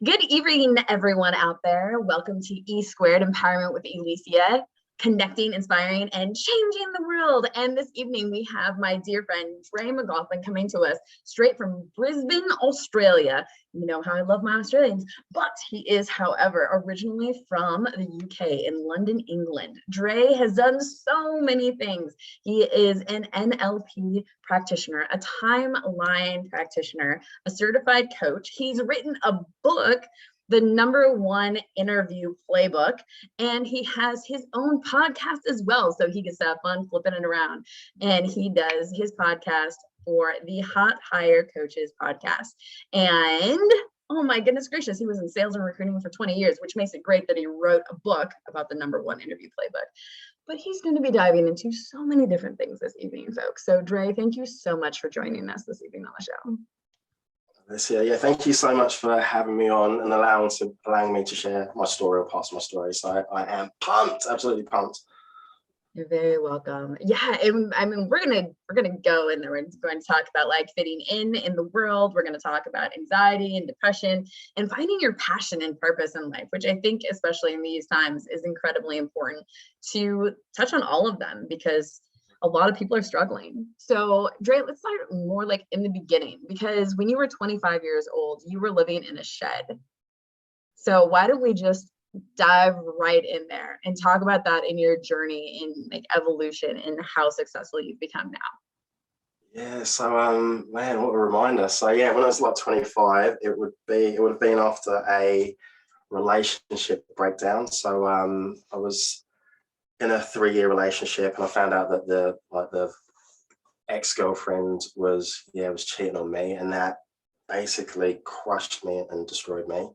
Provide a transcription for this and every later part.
Good evening, everyone out there. Welcome to E Squared Empowerment with Elysia, connecting, inspiring, and changing the world. And this evening, we have my dear friend, Dre McLaughlin, coming to us straight from Brisbane, Australia. You know how I love my Australians, but he is, however, originally from the UK in London, England. Dre has done so many things. He is an NLP practitioner, a timeline practitioner, a certified coach. He's written a book, the #1 Interview Playbook, and he has his own podcast as well, so he gets to have fun flipping it around. And he does his podcast for the Hot Hire Coaches podcast. And oh my goodness gracious, he was in sales and recruiting for 20 years, which makes it great that he wrote a book about the #1 Interview Playbook. But he's going to be diving into so many different things this evening, folks. So Dre, thank you so much for joining us this evening on the show. Yeah, thank you so much for having me on and allowing me to share my story or parts of my story. So I am pumped, absolutely pumped. You're very welcome. Yeah, I mean, we're gonna go and we're going to talk about like fitting in the world. We're going to talk about anxiety and depression and finding your passion and purpose in life, which I think, especially in these times, is incredibly important to touch on all of them because a lot of people are struggling. So Dre, let's start more like in the beginning, because when you were 25 years old, you were living in a shed. So why don't we just dive right in there and talk about that in your journey in like evolution and how successful you've become now? Yeah, so man, what a reminder. So yeah, when I was like 25, it would have been after a relationship breakdown. So I was in a 3-year relationship, and I found out that the ex-girlfriend was cheating on me, and that basically crushed me and destroyed me.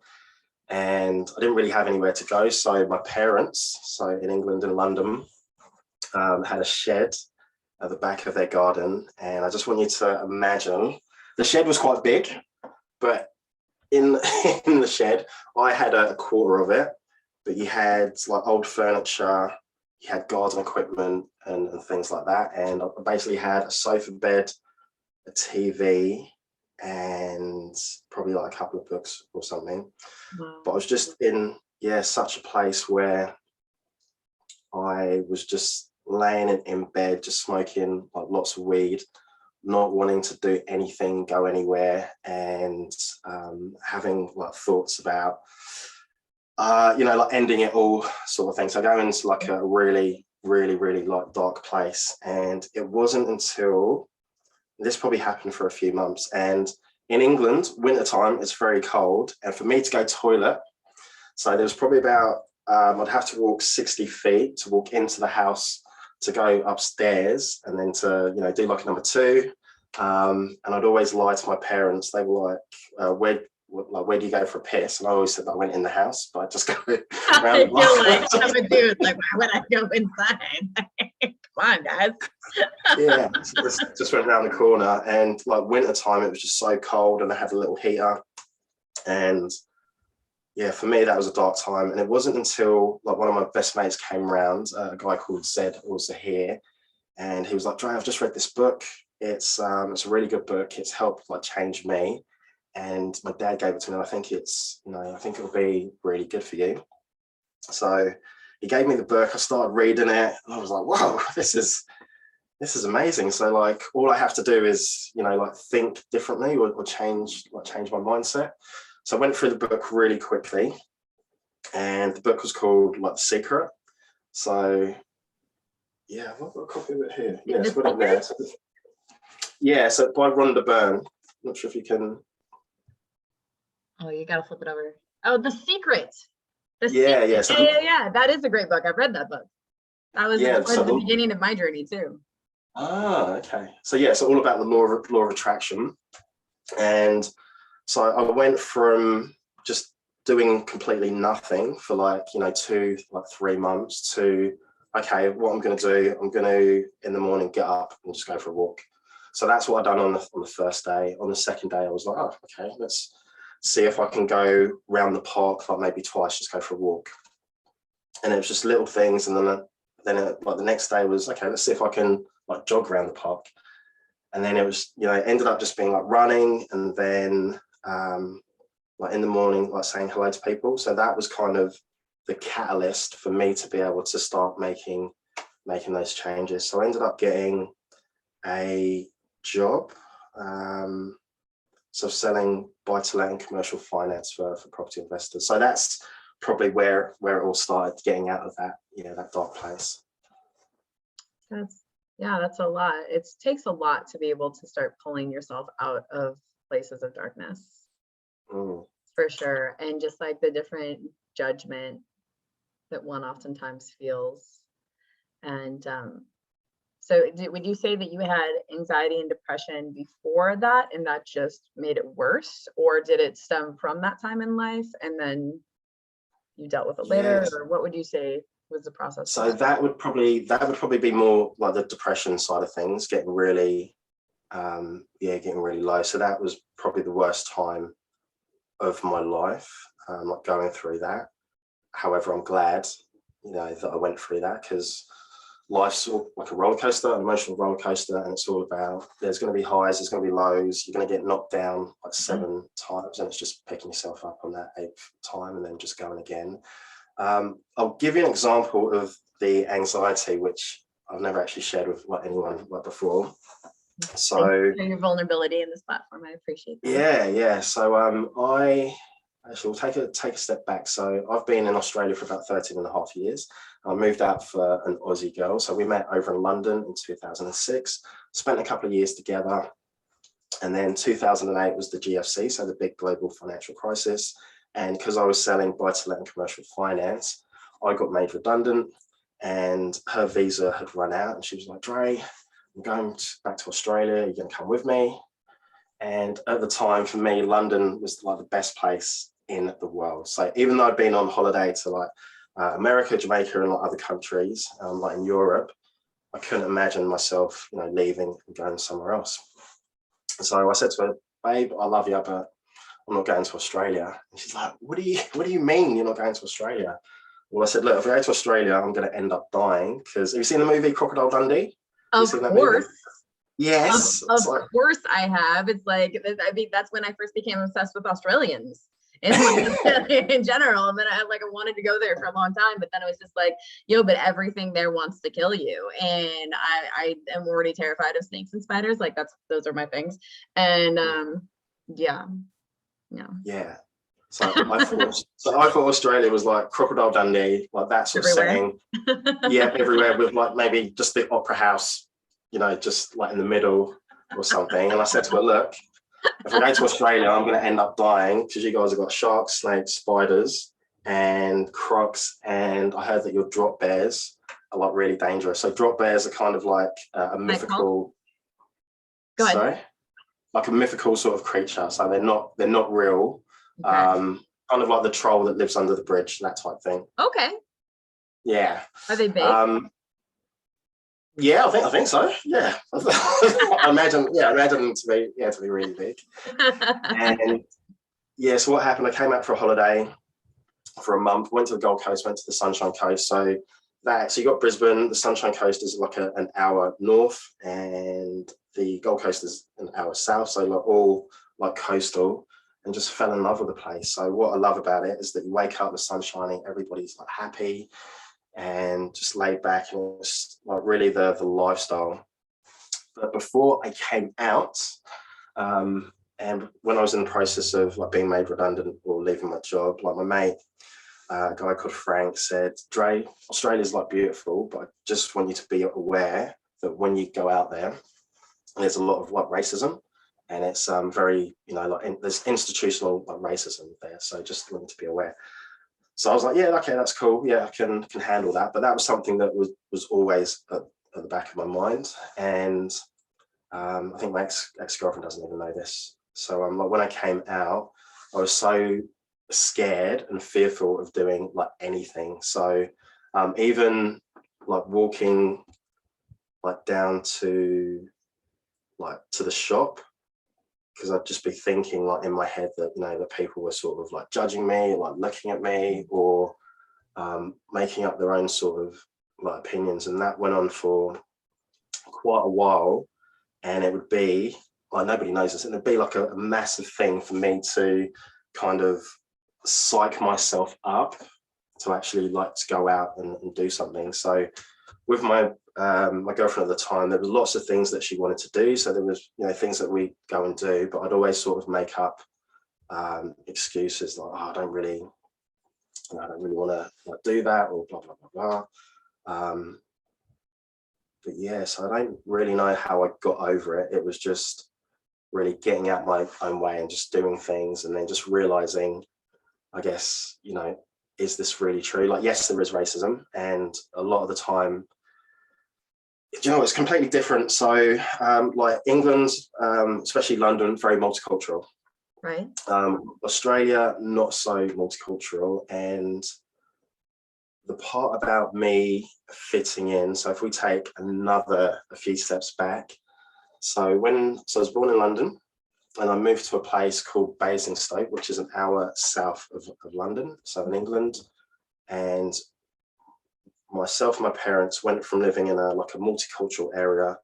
And I didn't really have anywhere to go. So my parents, so in England and London, had a shed at the back of their garden. And I just want you to imagine, the shed was quite big, but in the shed, I had a quarter of it, but you had like old furniture, you had garden equipment and things like that. And I basically had a sofa bed, a TV, and probably like a couple of books or something. Wow. But I was just in such a place where I was just laying in bed, just smoking like lots of weed, not wanting to do anything, go anywhere, and having like thoughts about like ending it all sort of thing. So going into like a really like dark place. And it wasn't until this probably happened for a few months. And in England, wintertime, it's very cold. And for me to go toilet, so there was probably about, I'd have to walk 60 feet to walk into the house, to go upstairs, and then to, do like a #2. And I'd always lie to my parents. They were like, where do you go for a piss? And I always said that I went in the house, but I just go around. I'm a dude. Like, why would I go inside? Come on, guys. Yeah, just went around the corner. And like wintertime, it was just so cold, and I had a little heater. And yeah, for me, that was a dark time. And it wasn't until like one of my best mates came around, a guy called Zed, also here, and he was like, Dre, I've just read this book. It's a really good book. It's helped like change me. And my dad gave it to me, and I think I think it'll be really good for you. So he gave me the book. I started reading it, and I was like, whoa, this is amazing. So like, all I have to do is, like think differently or change my mindset. So I went through the book really quickly, and the book was called like The Secret. So yeah, I've got a copy of it here. Yeah, it's put it there. So by Rhonda Byrne. I'm not sure if you can. Oh, you gotta flip it over. Oh, The Secret. Yeah. That is a great book. I've read that book. That was the beginning of my journey too. Ah, okay. So it's all about the law of attraction. And so I went from just doing completely nothing for like 3 months to, okay, what I'm going to do, I'm going to in the morning get up and just go for a walk. So that's what I done on the first day. On the second day, I was like, oh, okay, let's see if I can go around the park like maybe twice, just go for a walk. And it was just little things. And then the next day was, okay, let's see if I can like jog around the park. And then it was, it ended up just being like running. And then like in the morning, like saying hello to people. So that was kind of the catalyst for me to be able to start making those changes. So I ended up getting a job, so selling buy-to-let and commercial finance for property investors. So that's probably where it all started, getting out of that, that dark place. That's a lot. It takes a lot to be able to start pulling yourself out of places of darkness. For sure. And just like the different judgment that one oftentimes feels. And so would you say that you had anxiety and depression before that, and that just made it worse, or did it stem from that time in life and then you dealt with it later? Yes. Or what would you say was the process? So that would probably be more like the depression side of things, getting really low. So that was probably the worst time of my life, like going through that. However, I'm glad, that I went through that, because life's like a roller coaster, an emotional roller coaster, and it's all about, there's going to be highs, there's going to be lows, you're going to get knocked down like 7 times, and it's just picking yourself up on that 8th time and then just going again. I'll give you an example of the anxiety, which I've never actually shared with anyone before. So your vulnerability in this platform, I appreciate that. Yeah. So I actually will take a step back. So I've been in Australia for about 13 and a half years. I moved out for an Aussie girl. So we met over in London in 2006, spent a couple of years together. And then 2008 was the GFC, so the big global financial crisis. And because I was selling buy-to-let and commercial finance, I got made redundant, and her visa had run out. And she was like, Dre, I'm going back to Australia. You're going to come with me? And at the time, for me, London was like the best place in the world. So even though I'd been on holiday to like America, Jamaica, and like other countries, like in Europe, I couldn't imagine myself, leaving and going somewhere else. So I said to her, babe, I love you, but I'm not going to Australia. And she's like, what do you mean you're not going to Australia? Well, I said, look, if I go to Australia, I'm going to end up dying. Because have you seen the movie Crocodile Dundee? Of course. Yes. Of course I have. It's like, I mean, that's when I first became obsessed with Australians in general. And then I wanted to go there for a long time, but then it was just like, but everything there wants to kill you. And I am already terrified of snakes and spiders. Like those are my things. And yeah. So I thought Australia was like Crocodile Dundee, like that sort of setting. Yeah, everywhere, with like maybe just the opera house, just like in the middle or something. And I said to her, look, if I go to Australia, I'm going to end up dying, because you guys have got sharks, snakes, spiders, and crocs. And I heard that your drop bears are like really dangerous. So drop bears are kind of like a mythical. Go ahead. Sorry? Like a mythical sort of creature. So they're not real. Okay. Kind of like the troll that lives under the bridge, that type thing. Okay. Yeah. Are they big? Yeah, I think so. Yeah. I imagine them to be really big. And so what happened, I came out for a holiday for a month, went to the Gold Coast, went to the Sunshine Coast. So you got Brisbane, the Sunshine Coast is like an hour north, and the Gold Coast is an hour south. So like all like coastal, and just fell in love with the place. So what I love about it is that you wake up, the sun's shining, everybody's like happy and just laid back, and it's like really the lifestyle. But before I came out, and when I was in the process of like being made redundant or leaving my job, like my mate, a guy called Frank, said, Dre, Australia's like beautiful, but I just want you to be aware that when you go out there, there's a lot of like racism. And it's very, there's institutional racism there. So just wanted to be aware. So I was like, yeah, okay, that's cool. Yeah, I can handle that. But that was something that was always at the back of my mind. And I think my ex-girlfriend doesn't even know this. So like when I came out, I was so scared and fearful of doing like anything. So even like walking like down to the shop, because I'd just be thinking like in my head that, the people were sort of like judging me, like looking at me, or making up their own sort of like opinions. And that went on for quite a while. And it would be like, nobody knows this, and it'd be like a massive thing for me to kind of psych myself up to actually like to go out and do something. So with my my girlfriend at the time, there was lots of things that she wanted to do. So there was, you know, things that we go and do, but I'd always sort of make up excuses like, oh, I don't really want to like do that, or blah blah blah blah. But yeah, so I don't really know how I got over it. It was just really getting out my own way and just doing things, and then just realizing, I guess, you know, is this really true? Like, yes, there is racism, and a lot of the time, you know, it's completely different. So like England, especially London, very multicultural. Right. Australia, not so multicultural. And the part about me fitting in, so if we take a few steps back, so I was born in London, and I moved to a place called Basingstoke, which is an hour south of London, so in England. And myself and my parents went from living in a multicultural area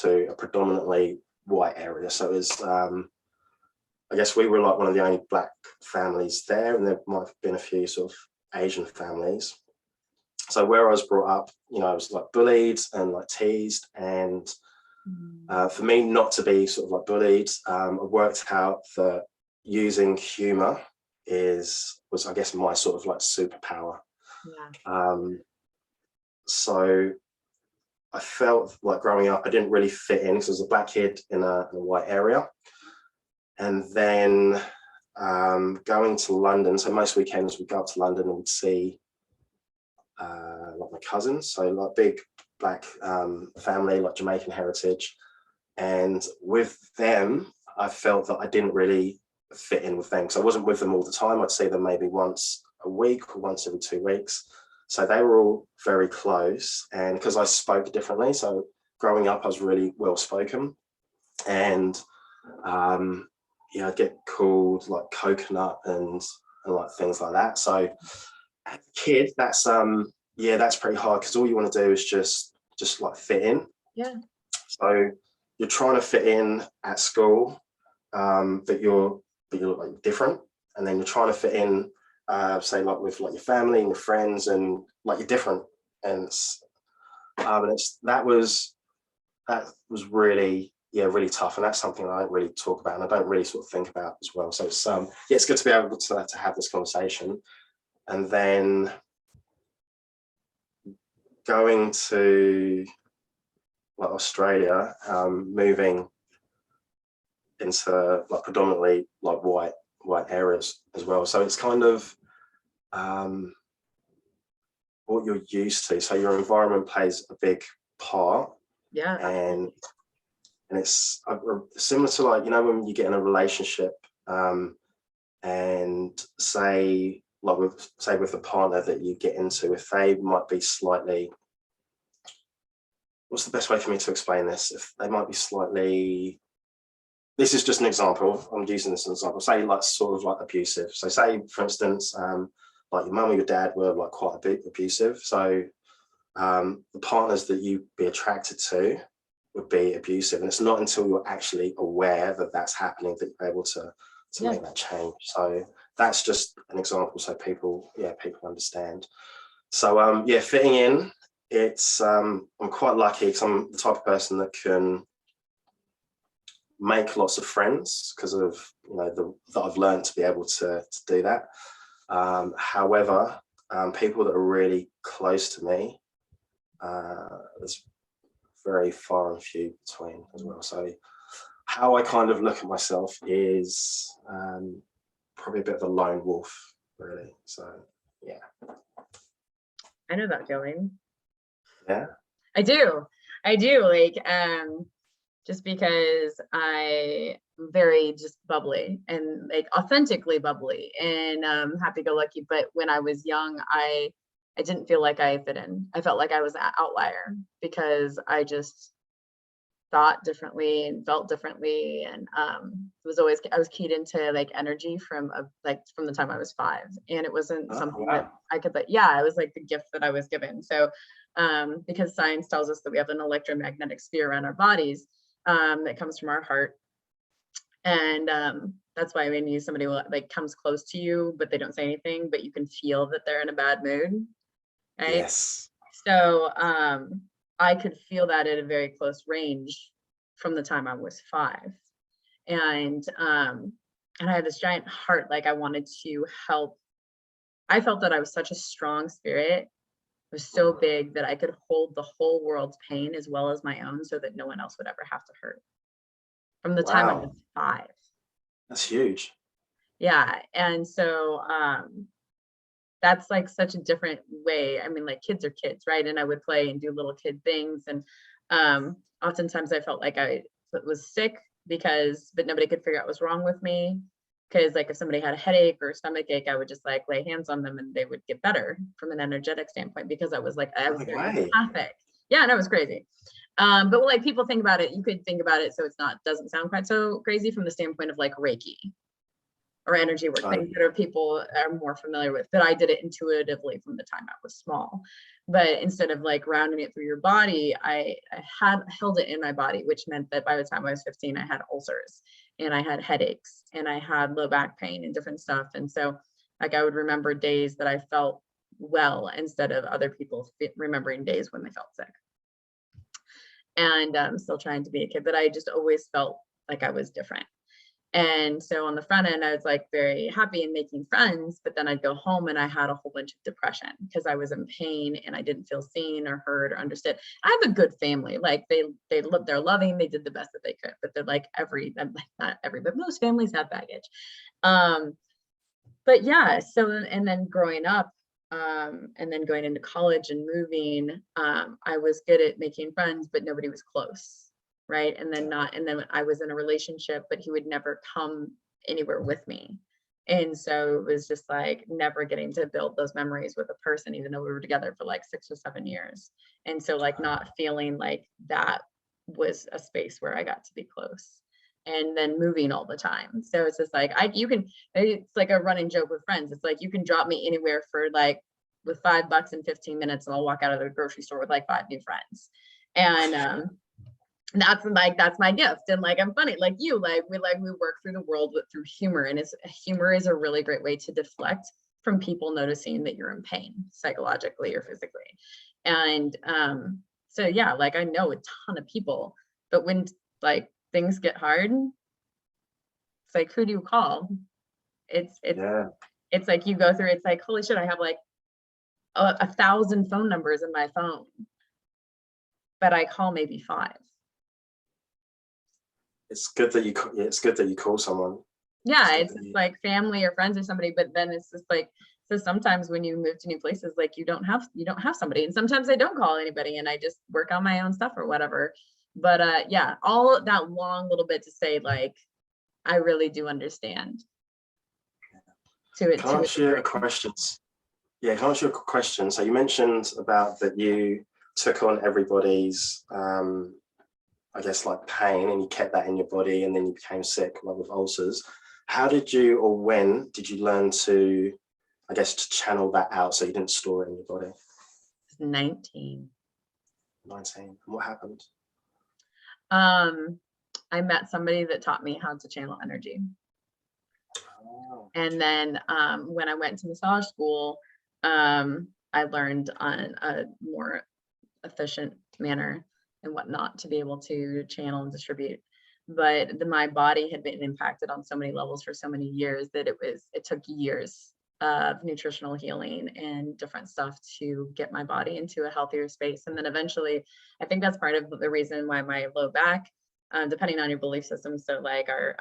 to a predominantly white area. So it was, I guess we were like one of the only black families there, and there might have been a few sort of Asian families. So where I was brought up, you know, I was like bullied and like teased, and for me not to be sort of like bullied, I worked out that using humor was I guess my sort of like superpower. Yeah. So I felt like growing up, I didn't really fit in because I was a black kid in a white area. And then going to London, so most weekends we'd go up to London and we'd see like my cousins, so like big black family, like Jamaican heritage. And with them, I felt that I didn't really fit in with them because I wasn't with them all the time. I'd see them maybe once a week or once every 2 weeks. So they were all very close, and because I spoke differently, so growing up I was really well spoken, and yeah, I'd get called like coconut and like things like that. So as a kid, that's yeah, that's pretty hard because all you want to do is just like fit in. Yeah. So you're trying to fit in at school, but you're like different, and then you're trying to fit in, say like with like your family and your friends, and like you're different, and that was really, yeah, really tough, and that's something I don't really talk about, and I don't really sort of think about as well. So it's yeah, it's good to be able to have this conversation. And then going to like Australia, moving into like predominantly like white areas as well. So it's kind of what you're used to. So your environment plays a big part. Yeah. And it's similar to like, you know, when you get in a relationship and say with the partner that you get into, if they might be slightly, what's the best way for me to explain this? If they might be slightly, this is just an example, I'm using this as an example, say like sort of like abusive. So say, for instance, like your mum or your dad were like quite a bit abusive. So the partners that you'd be attracted to would be abusive. And it's not until you're actually aware that that's happening that you're able to make that change. So that's just an example, so people understand. So yeah, fitting in, it's I'm quite lucky because I'm the type of person that can make lots of friends because of, you know, that I've learned to be able to do that. However, people that are really close to me, there's very far and few between as well. So how I kind of look at myself is probably a bit of a lone wolf, really. So yeah, I know that feeling. Yeah, I do like just because I'm very just bubbly and like authentically bubbly and happy-go-lucky, but when I was young, I didn't feel like I fit in. I felt like I was an outlier because I just thought differently and felt differently, and I was keyed into like energy from the time I was 5, and it wasn't something that I could it was like the gift that I was given. So because science tells us that we have an electromagnetic sphere around our bodies that comes from our heart, and That's why when somebody like comes close to you, but they don't say anything, but you can feel that they're in a bad mood, right? Yes. So I could feel that at a very close range from the time I was 5. And I had this giant heart, like I wanted to help. I felt that I was such a strong spirit. It was so big that I could hold the whole world's pain as well as my own, so that no one else would ever have to hurt. From the time I was Wow. 5. That's huge. Yeah. And so that's like such a different way. I mean, like kids are kids, right? And I would play and do little kid things. And oftentimes I felt like I was sick but nobody could figure out what's wrong with me. Because like if somebody had a headache or a stomach ache, I would just like lay hands on them and they would get better from an energetic standpoint, because I was No very way. empathic. Yeah, and it was crazy. But like people think about it, you could think about it so it's doesn't sound quite so crazy from the standpoint of like Reiki or energy work, things that people are more familiar with. But I did it intuitively from the time I was small. But instead of like rounding it through your body, I had held it in my body, which meant that by the time I was 15, I had ulcers and I had headaches and I had low back pain and different stuff. And so like I would remember days that I felt well instead of other people remembering days when they felt sick. And I'm still trying to be a kid, but I just always felt like I was different. And so on the front end, I was like very happy and making friends, but then I'd go home and I had a whole bunch of depression because I was in pain and I didn't feel seen or heard or understood. I have a good family. Like they're loving, they did the best that they could, but they're like not every, but most families have baggage. But yeah, so, and then growing up, and then going into college and moving, I was good at making friends, but nobody was close. Right. And then I was in a relationship, but he would never come anywhere with me. And so it was just like never getting to build those memories with a person, even though we were together for like 6 or 7 years. And so like not feeling like that was a space where I got to be close, and then moving all the time. So it's just like, it's like a running joke with friends. It's like, you can drop me anywhere for like with $5 in 15 minutes and I'll walk out of the grocery store with like 5 new friends. And, that's my gift. And like I'm funny like you, we work through the world through humor, and humor is a really great way to deflect from people noticing that you're in pain psychologically or physically. And so yeah, like I know a ton of people, but when like things get hard, it's like, who do you call? It's like you go through, it's like, holy shit, I have like 1,000 phone numbers in my phone, but I call maybe 5. It's good that you call someone. Yeah, it's just like family or friends or somebody, but then it's just like, so sometimes when you move to new places, like you don't have somebody, and sometimes I don't call anybody and I just work on my own stuff or whatever. But yeah, all that long little bit to say, like, I really do understand. Can I ask you a question? Yeah, can I ask you a question? So you mentioned about that you took on everybody's I guess like pain, and you kept that in your body, and then you became sick, like with ulcers. How did you, or when did you learn to, I guess, to channel that out so you didn't store it in your body? 19. 19. And what happened? I met somebody that taught me how to channel energy. Oh. And then when I went to massage school, I learned on a more efficient manner and whatnot to be able to channel and distribute. But my body had been impacted on so many levels for so many years that it took years of nutritional healing and different stuff to get my body into a healthier space. And then eventually, I think that's part of the reason why my low back, depending on your belief system, so like our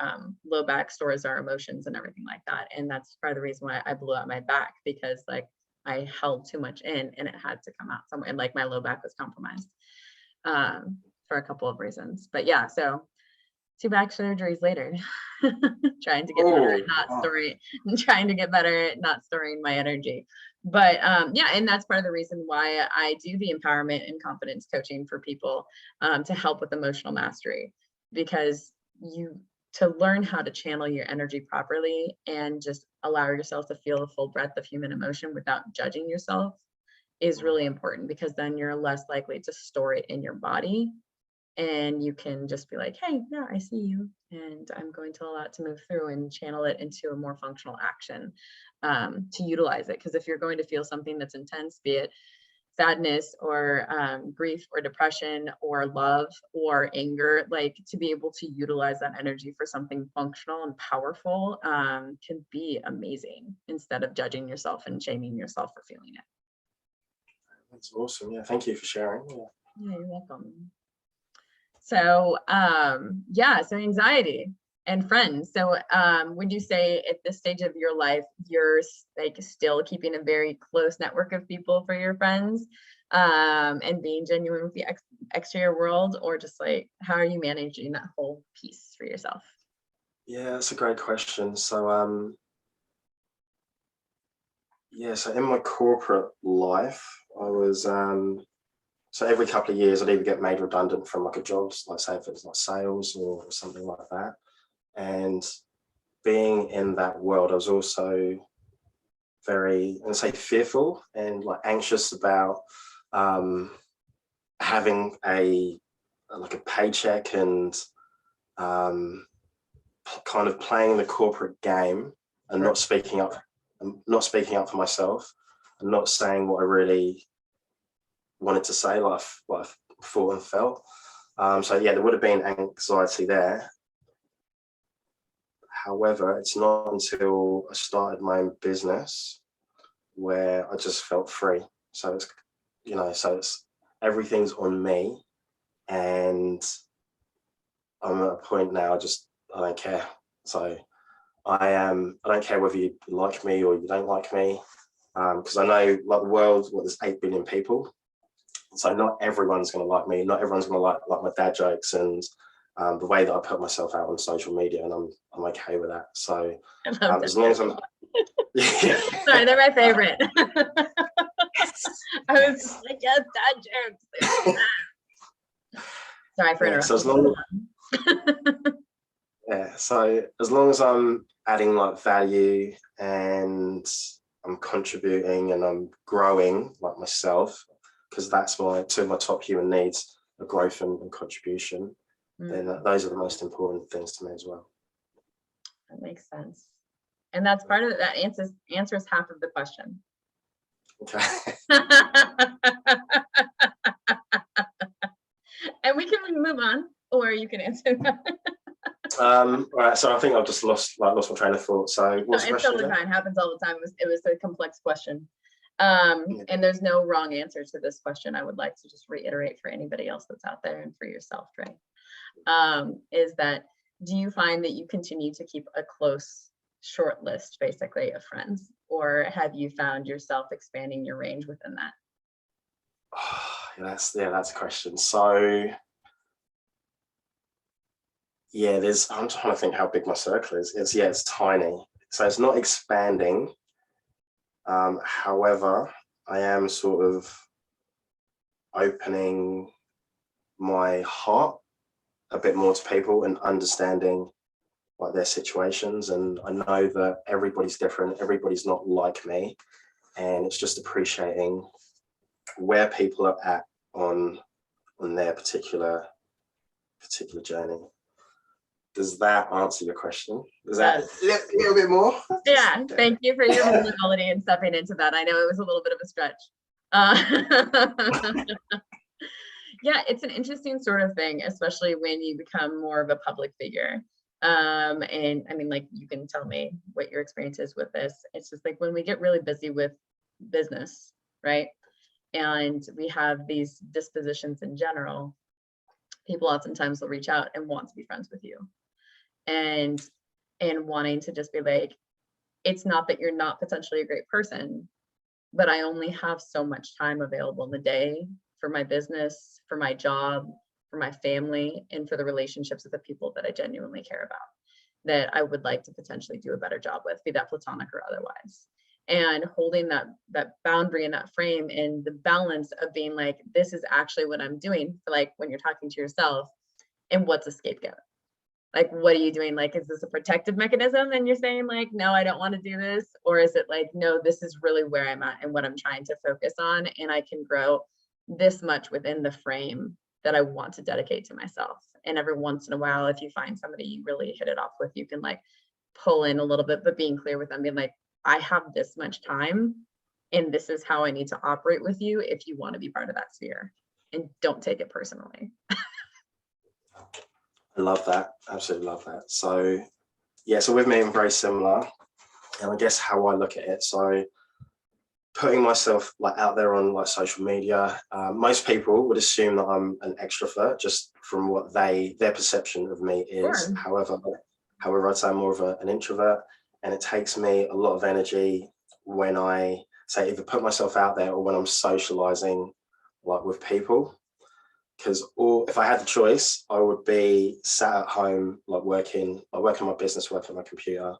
low back stores our emotions and everything like that. And that's part of the reason why I blew out my back, because like I held too much in and it had to come out somewhere, and like my low back was compromised for a couple of reasons. But yeah, so 2 back surgeries later, trying to get better at not storing, trying to get better at not storing my energy. But yeah, and that's part of the reason why I do the empowerment and confidence coaching for people to help with emotional mastery, because to learn how to channel your energy properly and just allow yourself to feel the full breadth of human emotion without judging yourself is really important, because then you're less likely to store it in your body And you can just be like, hey, yeah, I see you. And I'm going to allow it to move through and channel it into a more functional action, to utilize it. Because if you're going to feel something that's intense, be it sadness or grief or depression or love or anger, like to be able to utilize that energy for something functional and powerful can be amazing, instead of judging yourself and shaming yourself for feeling it. That's awesome. Yeah, thank you for sharing. Yeah, you're welcome. So so anxiety and friends. So would you say at this stage of your life, you're like still keeping a very close network of people for your friends, and being genuine with the exterior world, or just like, how are you managing that whole piece for yourself? Yeah, that's a great question. So so in my corporate life, I was so every couple of years I'd either get made redundant from like a job, like say if it's like sales or something like that. And being in that world, I was also very, let's say, fearful and like anxious about having a paycheck and kind of playing the corporate game and not speaking up for myself and not saying what I really wanted to say, like I thought and felt. So yeah, there would have been anxiety there. However, it's not until I started my own business where I just felt free. So it's everything's on me, and I'm at a point now I don't care. So I don't care whether you like me or you don't like me, because I know like the world, there's 8 billion people. So not everyone's going to like me. Not everyone's going to like my dad jokes and the way that I put myself out on social media, and I'm okay with that. So as long as I'm, yeah. Sorry, they're my favorite. I was just like, yes, dad jokes. Sorry for interrupting. So as long as I'm adding like value and I'm contributing and I'm growing like myself, because that's two of my top human needs, are growth and contribution, then those are the most important things to me as well. That makes sense. And that's part of it. That answers half of the question. Okay. And we can move on, or you can answer that. All right, so I think I've just lost my train of thought. So what's the question? It's totally fine. Happens all the time. It was a complex question. And there's no wrong answer to this question. I would like to just reiterate for anybody else that's out there and for yourself, Dre, is that, do you find that you continue to keep a close short list basically of friends, or have you found yourself expanding your range within that? That's a question. So yeah, I'm trying to think how big my circle is. It's tiny. So it's not expanding. However, I am sort of opening my heart a bit more to people and understanding like their situations. And I know that everybody's different. Everybody's not like me. And it's just appreciating where people are at on their particular journey. Does that answer your question? Is that a little bit more? Yeah, thank you for your vulnerability and stepping into that. I know it was a little bit of a stretch. Yeah, it's an interesting sort of thing, especially when you become more of a public figure. And I mean, like, you can tell me what your experience is with this. It's just like when we get really busy with business, right? And we have these dispositions in general, people oftentimes will reach out and want to be friends with you. And wanting to just be like, it's not that you're not potentially a great person, but I only have so much time available in the day for my business, for my job, for my family, and for the relationships with the people that I genuinely care about, that I would like to potentially do a better job with, be that platonic or otherwise. And holding that boundary and that frame and the balance of being like, this is actually what I'm doing, like when you're talking to yourself, and what's a scapegoat? Like, what are you doing? Like, is this a protective mechanism and you're saying like, no, I don't want to do this? Or is it like, no, this is really where I'm at and what I'm trying to focus on, and I can grow this much within the frame that I want to dedicate to myself. And every once in a while, if you find somebody you really hit it off with, you can like pull in a little bit, but being clear with them, being like, I have this much time and this is how I need to operate with you if you want to be part of that sphere, and don't take it personally. I love that. Absolutely love that. So yeah, so with me, I'm very similar. And I guess how I look at it, so putting myself like out there on like social media, most people would assume that I'm an extrovert just from what their perception of me is. Sure. However, I'd say I'm more of an introvert, and it takes me a lot of energy when I say either put myself out there or when I'm socializing like with people. Because if I had the choice, I would be sat at home like working on my business, working on my computer,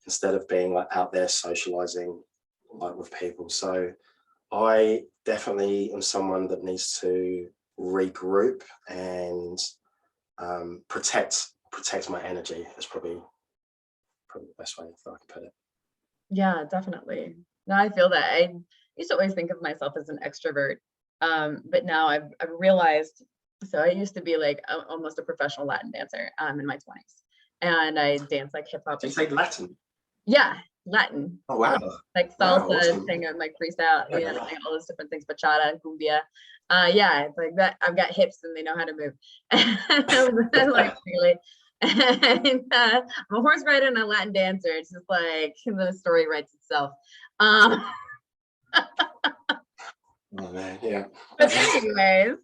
instead of being like out there socializing like with people. So I definitely am someone that needs to regroup and protect my energy. Is probably the best way that I can put it. Yeah, definitely. No, I feel that. I used to always think of myself as an extrovert, but now I've realized. So I used to be like almost a professional Latin dancer in my 20s, and I dance like hip hop. Did you say Latin? Yeah, Latin. Oh wow! Like Wow, salsa, awesome. sing like freestyle, you know, like all those different things, bachata, cumbia. Yeah, it's like that. I've got hips and they know how to move. Like really. And I'm a horse rider and a Latin dancer. It's just like the story writes itself. Oh man, yeah. But anyways,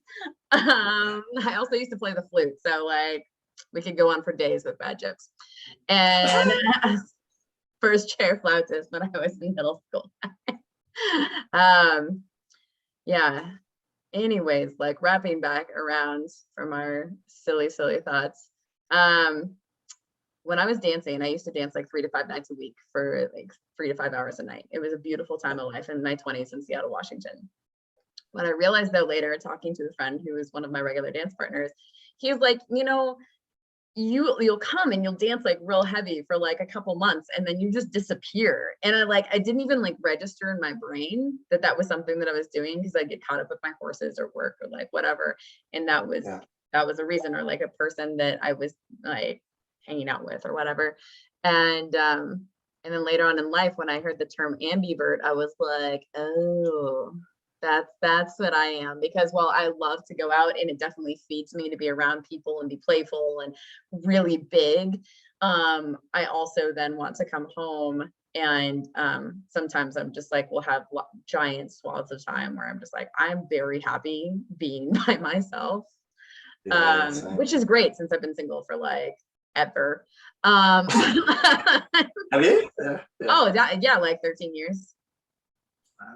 I also used to play the flute, so like we could go on for days with bad jokes. And first chair flautist when I was in middle school. Yeah. Anyways, like wrapping back around from our silly thoughts. When I was dancing, I used to dance like 3 to 5 nights a week for like 3 to 5 hours a night. It was a beautiful time of life in my 20s in Seattle, Washington. What I realized though later, talking to a friend who was one of my regular dance partners, he was like, you know, you'll come and you'll dance like real heavy for like a couple months and then you just disappear. And I didn't even like register in my brain that was something that I was doing, because I get caught up with my horses or work or like whatever. And that was a reason, or like a person that I was like hanging out with or whatever. And then later on in life, when I heard the term ambivert, I was like, oh, that's what I am. Because while I love to go out and it definitely feeds me to be around people and be playful and really big, I also then want to come home and sometimes I'm just like, we'll have giant swaths of time where I'm just like, I'm very happy being by myself, which is great since I've been single for like ever. Have you? Yeah. Oh, yeah, like 13 years.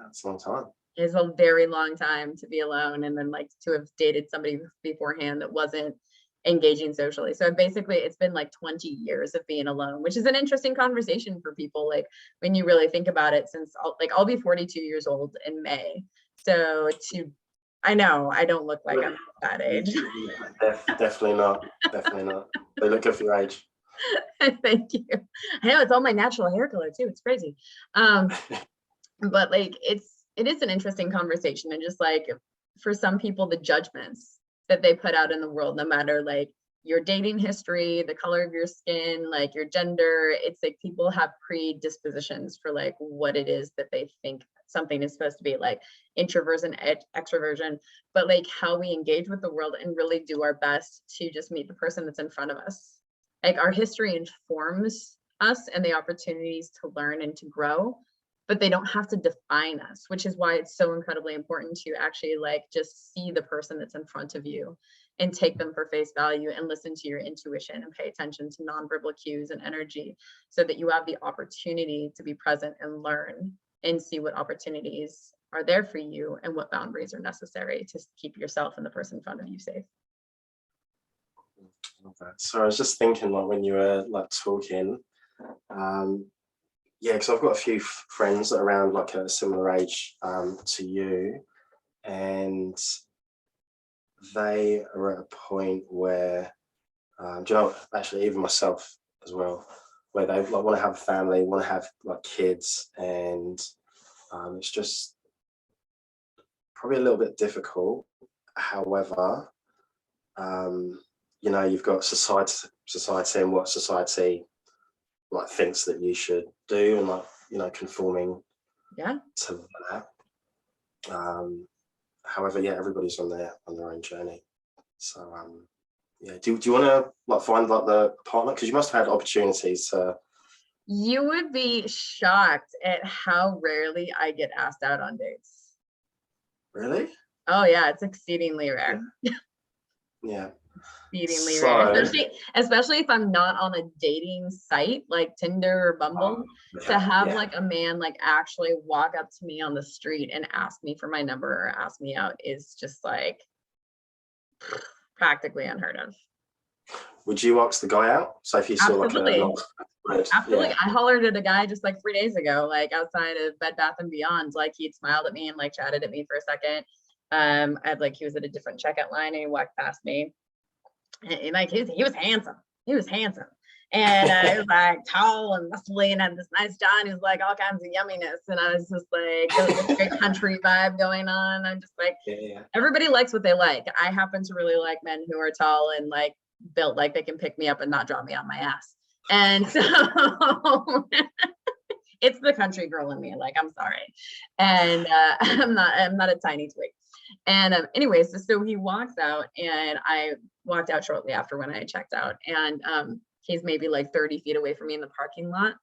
That's a long time. It's a very long time to be alone, and then like to have dated somebody beforehand that wasn't engaging socially. So basically it's been like 20 years of being alone, which is an interesting conversation for people, like when you really think about it, since I'll be 42 years old in May. So I know I don't look like I'm that age. Definitely not. They look good for your age. Thank you. I know, it's all my natural hair color too. It's crazy. But like it is an interesting conversation, and just like for some people, the judgments that they put out in the world, no matter like your dating history, the color of your skin, like your gender, it's like people have predispositions for like what it is that they think something is supposed to be, like introversion and extroversion, but like how we engage with the world and really do our best to just meet the person that's in front of us. Like our history informs us and the opportunities to learn and to grow, but they don't have to define us, which is why it's so incredibly important to actually like just see the person that's in front of you and take them for face value and listen to your intuition and pay attention to nonverbal cues and energy, so that you have the opportunity to be present and learn and see what opportunities are there for you and what boundaries are necessary to keep yourself and the person in front of you safe. So I was just thinking, like when you were like talking, yeah, because I've got a few friends that are around like a similar age to you, and they are at a point where, do you know, actually even myself as well, where they like want to have a family, want to have like kids, and it's just probably a little bit difficult However, you know, you've got society and what society like thinks that you should do, and like, you know, conforming to that. However, yeah, everybody's on their own journey. So yeah, do you want to like find like the partner, because you must have had opportunities to. You would be shocked at how rarely I get asked out on dates. Really? Oh yeah, it's exceedingly rare. Yeah. Exceedingly rare, especially if I'm not on a dating site like Tinder or Bumble. To have like a man like actually walk up to me on the street and ask me for my number or ask me out is just like practically unheard of. Would you ask the guy out? So if you saw Absolutely. like Absolutely. Yeah. I hollered at a guy just like 3 days ago, like outside of Bed Bath & Beyond. Like he'd smiled at me and like chatted at me for a second. I'd like, he was at a different checkout line and he walked past me. And like he was handsome. He was handsome. And he was like tall and muscly and had this nice jaw, and he was like all kinds of yumminess. And I was just like, there was this great country vibe going on. I'm just like, everybody likes what they like. I happen to really like men who are tall and like built like they can pick me up and not drop me on my ass. And so it's the country girl in me. Like, I'm sorry. And I'm not a tiny twig. And anyways, so he walks out, and I walked out shortly after when I checked out, and he's maybe like 30 feet away from me in the parking lot.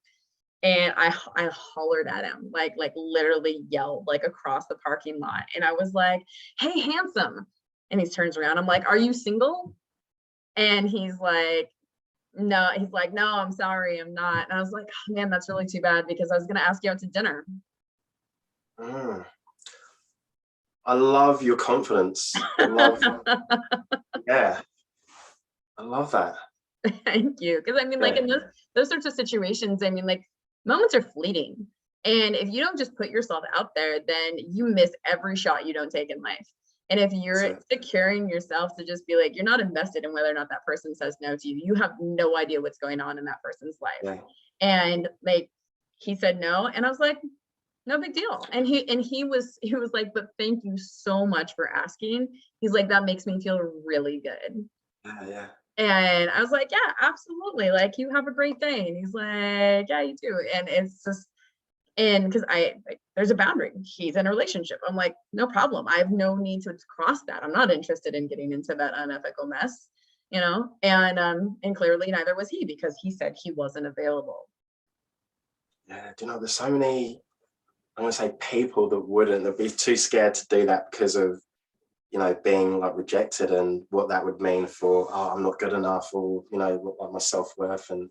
And I hollered at him, like literally yelled like across the parking lot. And I was like, "Hey, handsome." And he turns around. I'm like, "Are you single?" And he's like, "No." He's like, "No, I'm sorry, I'm not." And I was like, "Oh, man, that's really too bad, because I was going to ask you out to dinner." I love your confidence. Yeah, I love that. Thank you. Because I mean, like in those sorts of situations, I mean, like moments are fleeting. And if you don't just put yourself out there, then you miss every shot you don't take in life. And if you're securing yourself to just be like, you're not invested in whether or not that person says no to you, you have no idea what's going on in that person's life. Yeah. And like, he said no. And I was like, no big deal. And he was like, "But thank you so much for asking." He's like, "That makes me feel really good." Yeah. And I was like, "Yeah, absolutely. Like, you have a great day." And he's like, "Yeah, you too." And it's just, and because there's a boundary. He's in a relationship. I'm like, no problem. I have no need to cross that. I'm not interested in getting into that unethical mess, you know? And clearly neither was he, because he said he wasn't available. Yeah, do you know, there's so many, I'm gonna say, people that'd be too scared to do that because of, you know, being like rejected and what that would mean for, oh, I'm not good enough, or, you know, like my self-worth and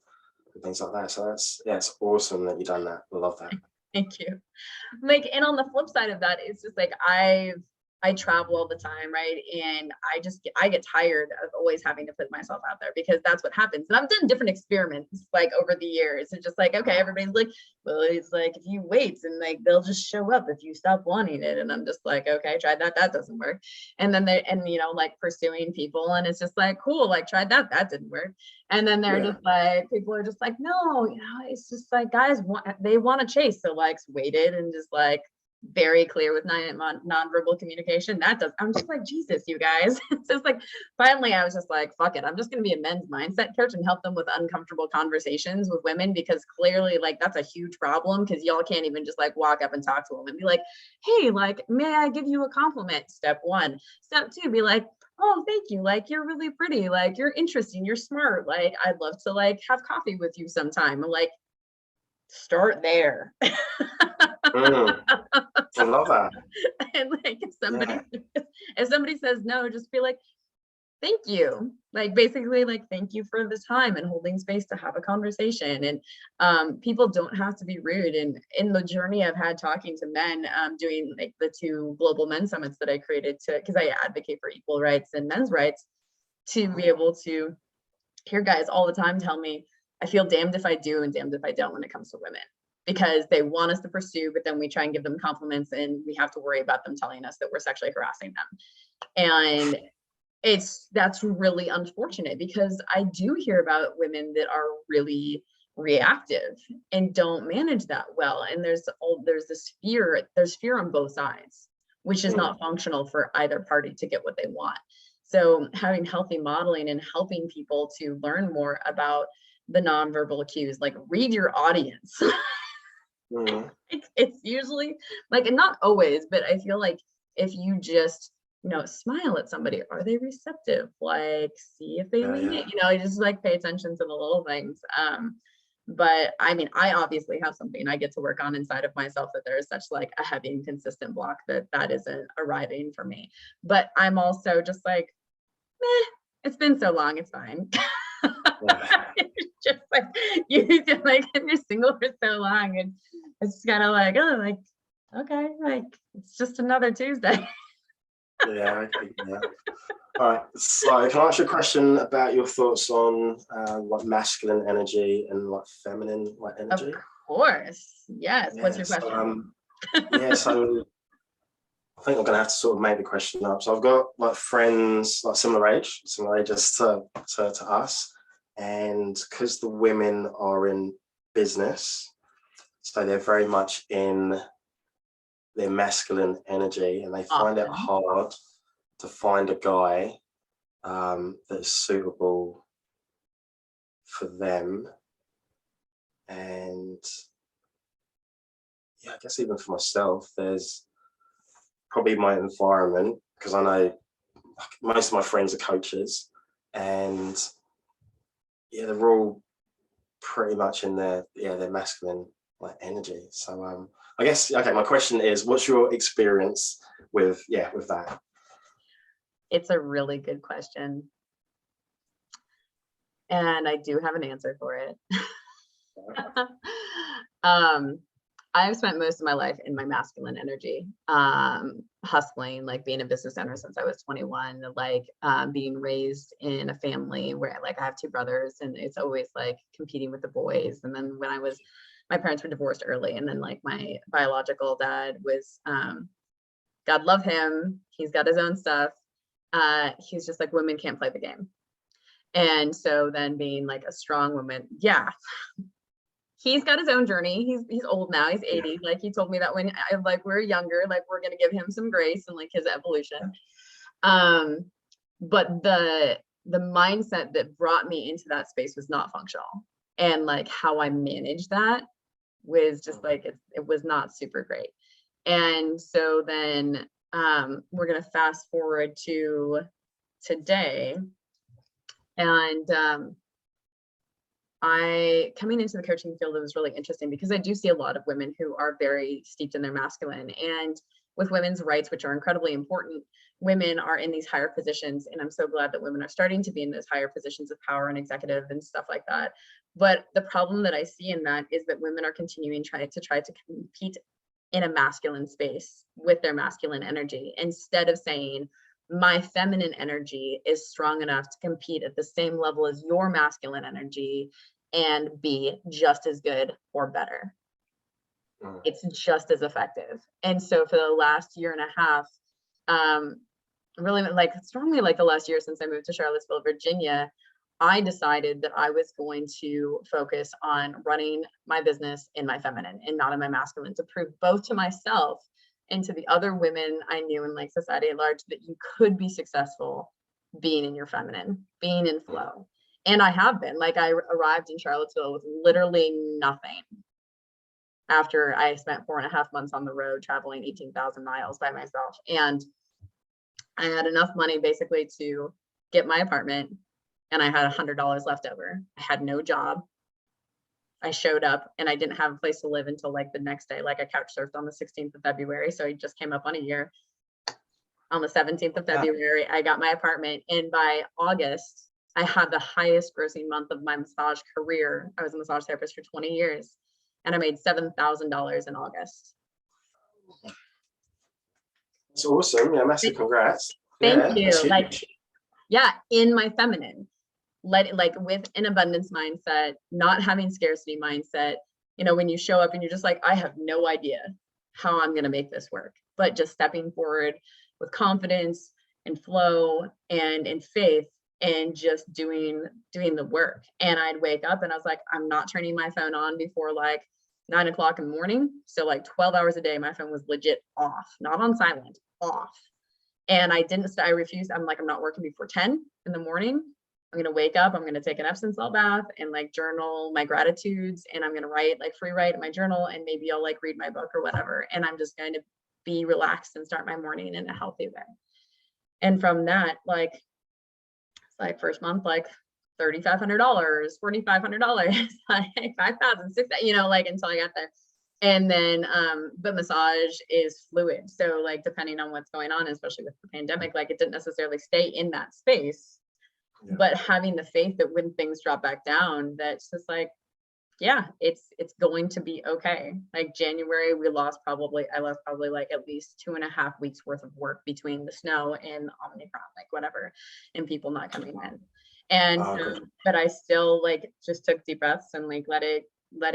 things like that. So it's awesome that you've done that. I love that. Thank you. Like, and on the flip side of that, it's just like I travel all the time, right? And I get tired of always having to put myself out there, because that's what happens. And I've done different experiments like over the years. It's just like, okay, everybody's like, well, it's like, if you wait, and like they'll just show up if you stop wanting it. And I'm just like, okay, tried that doesn't work. And then you know, like pursuing people, and it's just like, cool, like tried that didn't work. And then they're just like, people are just like, no, you know, it's just like, guys they want to chase, so like waited and just like very clear with nonverbal communication. I'm just like, Jesus, you guys. It's just like, finally I was just like, fuck it, I'm just going to be a men's mindset coach and help them with uncomfortable conversations with women, because clearly like that's a huge problem, because y'all can't even just like walk up and talk to them and be like, "Hey, like, may I give you a compliment?" Step one. Step two, be like, "Oh, thank you, like, you're really pretty, like, you're interesting, you're smart, like, I'd love to like have coffee with you sometime." And like, start there. I love that. And like, if somebody says no, just be like, "Thank you." Like, basically like, "Thank you for the time and holding space to have a conversation." And people don't have to be rude. And in the journey I've had talking to men, doing like the 2 global men summits that I created, because I advocate for equal rights and men's rights, to be able to hear guys all the time tell me, "I feel damned if I do and damned if I don't when it comes to women," because they want us to pursue, but then we try and give them compliments and we have to worry about them telling us that we're sexually harassing them. And that's really unfortunate, because I do hear about women that are really reactive and don't manage that well. And there's fear on both sides. which is not functional for either party to get what they want. So having healthy modeling and helping people to learn more about the nonverbal cues, like read your audience. It's usually like, and not always, but I feel like if you just, you know, smile at somebody, are they receptive? Like, see if they lean in, you know, just like pay attention to the little things. But I mean, I obviously have something I get to work on inside of myself, that there is such like a heavy and consistent block that isn't arriving for me. But I'm also just like, meh, it's been so long, it's fine. It's just like, you feel like if you're single for so long, and it's kind of like, oh, like, okay, like it's just another Tuesday. Yeah. All right. So can I ask you a question about your thoughts on like masculine energy and like feminine like energy? Of course. Yes. Yeah, What's your question? So I think I'm gonna have to sort of make the question up. So I've got like friends like similar ages to us, and because the women are in business, so they're very much in their masculine energy, and they find it hard to find a guy that's suitable for them. And yeah, I guess even for myself, there's probably my environment, because I know most of my friends are coaches, and yeah, they're all pretty much in their masculine like energy. So I guess, okay, my question is, what's your experience with that? It's a really good question, and I do have an answer for it. I've spent most of my life in my masculine energy, hustling, like being a business owner since I was 21, like being raised in a family where like I have two brothers, and it's always like competing with the boys. And then when my parents were divorced early, and then like my biological dad was, God love him, he's got his own stuff. He's just like, women can't play the game. And so then being like a strong woman, yeah. He's got his own journey. He's old now. He's 80. Like he told me that when we're younger, like we're gonna give him some grace and like his evolution. But the mindset that brought me into that space was not functional, and like how I managed that was just like it was not super great. And so then we're gonna fast forward to today, and coming into the coaching field, it was really interesting because I do see a lot of women who are very steeped in their masculine, and with women's rights, which are incredibly important, women are in these higher positions. And I'm so glad that women are starting to be in those higher positions of power and executive and stuff like that. But the problem that I see in that is that women are continuing to try to compete in a masculine space with their masculine energy, instead of saying, my feminine energy is strong enough to compete at the same level as your masculine energy and be just as good or better. It's just as effective. And so for the last year and a half, really like strongly like the last year since I moved to Charlottesville, Virginia, I decided that I was going to focus on running my business in my feminine and not in my masculine, to prove both to myself and to the other women I knew in like society at large that you could be successful being in your feminine, being in flow. And I have been. Like I arrived in Charlottesville with literally nothing after I spent 4.5 months on the road traveling 18,000 miles by myself. And I had enough money basically to get my apartment, and I had $100 left over. I had no job. I showed up and I didn't have a place to live until like the next day. Like I couch surfed on the 16th of February. So I just came up on a year. On the 17th of February, I got my apartment. And by August, I had the highest grossing month of my massage career. I was a massage therapist for 20 years. And I made $7,000 in August. That's awesome. Yeah, massive congrats. Thank you. Like, yeah, in my feminine. Like with an abundance mindset, not having scarcity mindset, you know, when you show up and you're just like, I have no idea how I'm going to make this work, but just stepping forward with confidence and flow and in faith and just doing the work. And I'd wake up and I was like, I'm not turning my phone on before like 9 o'clock in the morning. So like 12 hours a day, my phone was legit off, not on silent, off. And I refused. I'm like, I'm not working before 10 in the morning. I'm going to wake up, I'm going to take an Epsom salt bath and like journal my gratitudes. And I'm going to write, like free write in my journal, and maybe I'll like read my book or whatever. And I'm just going to be relaxed and start my morning in a healthy way. And from that, like, it's like first month, like $3,500, $4,500, like 5,000, 6,000, you know, like until I got there. And then, but massage is fluid. So like, depending on what's going on, especially with the pandemic, like it didn't necessarily stay in that space, but having the faith that when things drop back down, that's just like, yeah, it's going to be okay. Like January, I lost probably like at least 2.5 weeks worth of work between the snow and Omicron, like whatever, and people not coming in. And but I still like just took deep breaths and like let it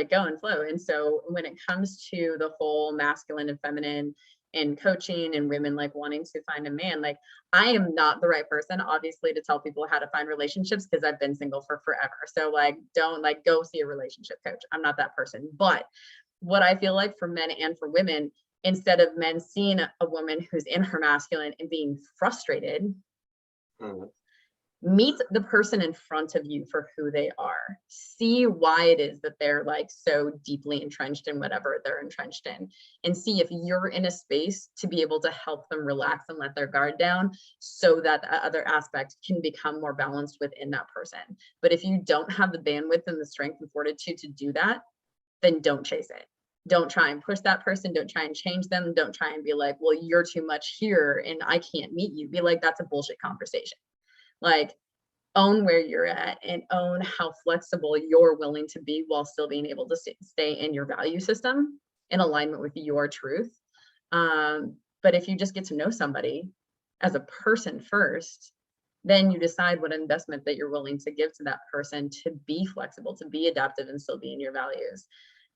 go and flow. And so when it comes to the whole masculine and feminine in coaching and women like wanting to find a man, like I am not the right person obviously to tell people how to find relationships, because I've been single for forever. So like, don't like go see a relationship coach. I'm not that person. But what I feel like for men and for women, instead of men seeing a woman who's in her masculine and being frustrated, meet the person in front of you for who they are. See why it is that they're like so deeply entrenched in whatever they're entrenched in, and see if you're in a space to be able to help them relax and let their guard down so that the other aspect can become more balanced within that person. But if you don't have the bandwidth and the strength and fortitude to do that, then don't chase it. Don't try and push that person. Don't try and change them. Don't try and be like, well, you're too much here and I can't meet you. Be like, that's a bullshit conversation. Like, own where you're at and own how flexible you're willing to be while still being able to stay in your value system in alignment with your truth. But if you just get to know somebody as a person first, then you decide what investment that you're willing to give to that person to be flexible, to be adaptive and still be in your values.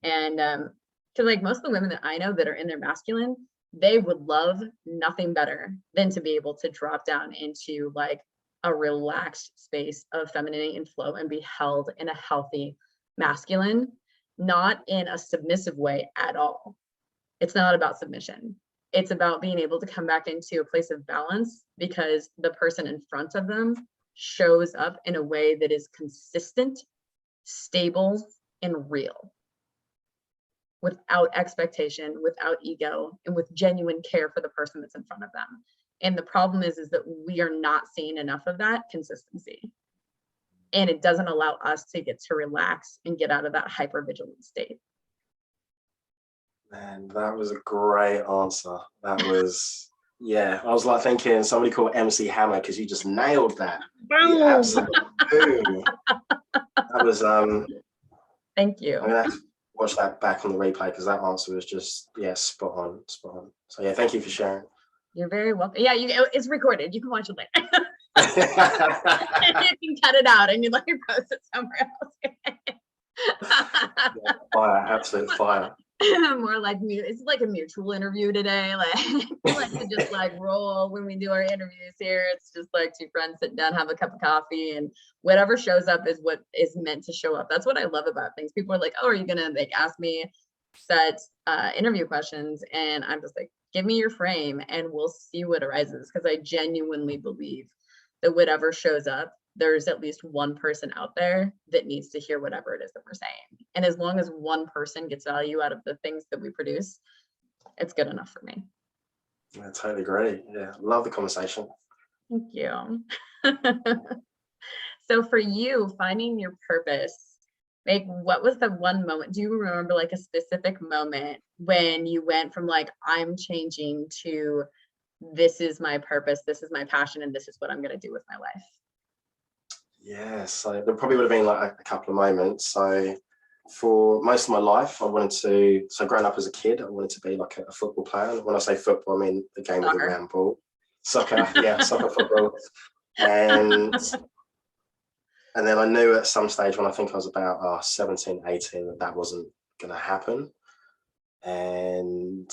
And because like most of the women that I know that are in their masculine, they would love nothing better than to be able to drop down into like a relaxed space of femininity and flow and be held in a healthy masculine, not in a submissive way at all. It's not about submission. It's about being able to come back into a place of balance because the person in front of them shows up in a way that is consistent, stable, and real, without expectation, without ego, and with genuine care for the person that's in front of them. And the problem is that we are not seeing enough of that consistency. And it doesn't allow us to get to relax and get out of that hypervigilant state. Man, that was a great answer. That was, yeah, I was like thinking somebody called MC Hammer because you just nailed that. You absolutely do. That was, thank you. I'm gonna have to watch that back on the replay because that answer was just, yeah, spot on. So yeah, thank you for sharing. You're very welcome. Yeah, it's recorded. You can watch it later. You can cut it out and you let me post it somewhere else. Yeah, fire, absolute fire. More like it's like a mutual interview today. Like we like to just like roll when we do our interviews here. It's just like two friends sitting down, have a cup of coffee, and whatever shows up is what is meant to show up. That's what I love about things. People are like, oh, are you gonna like ask me set interview questions? And I'm just like, give me your frame and we'll see what arises, because I genuinely believe that whatever shows up, there's at least one person out there that needs to hear whatever it is that we're saying. And as long as one person gets value out of the things that we produce, it's good enough for me. I totally agree. Yeah, love the conversation. Thank you. So for you, finding your purpose, like what was the one moment? Do you remember like a specific moment when you went from like, I'm changing to this is my purpose, this is my passion, and this is what I'm going to do with my life? Yeah, so there probably would have been like a couple of moments. So for most of my life, I wanted to, so growing up as a kid, I wanted to be like a football player. When I say football, I mean the game with the round ball. Soccer, yeah, soccer, football. And then I knew at some stage when I think I was about 17, 18, that wasn't going to happen. And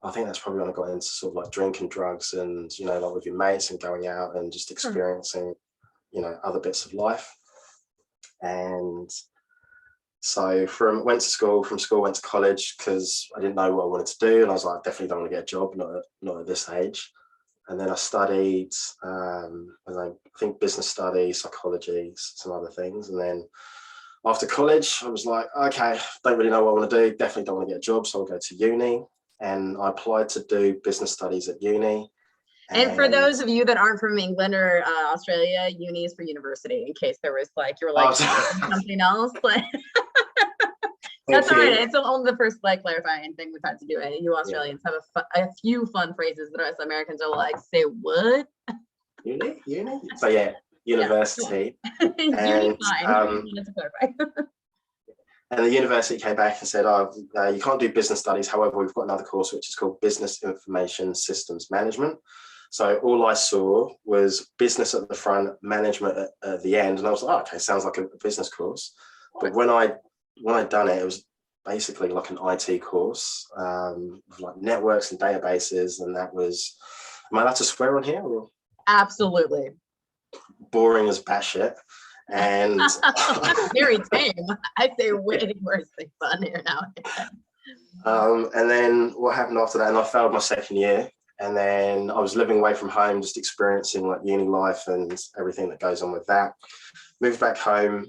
I think that's probably when I got into sort of like drinking drugs and, you know, like with your mates and going out and just experiencing, you know, other bits of life. And So went to school, from school went to college because I didn't know what I wanted to do. And I was like, I definitely don't want to get a job, not at this age. And then I studied, I think business studies, psychology, some other things. And then after college, I was like, okay, don't really know what I want to do. Definitely don't want to get a job. So I'll go to uni. And I applied to do business studies at uni. And for those of you that aren't from England or Australia, uni is for university, in case there was like, you were like something else. Like, that's all right. It's only the first like clarifying thing we've had to do. You Australians have a few fun phrases that us Americans are like, say what? Uni? So yeah, university. And, and the university came back and said, oh, you can't do business studies. However, we've got another course, which is called Business Information Systems Management. So all I saw was business at the front, management at the end. And I was like, oh, okay, sounds like a business course. But when I'd done it, it was basically like an IT course, with like networks and databases. And that was, am I allowed to swear on here? Or? Absolutely. Boring as batshit. And very tame. I say way worse than fun here now. And then what happened after that? And I failed my second year. And then I was living away from home, just experiencing like uni life and everything that goes on with that. Moved back home,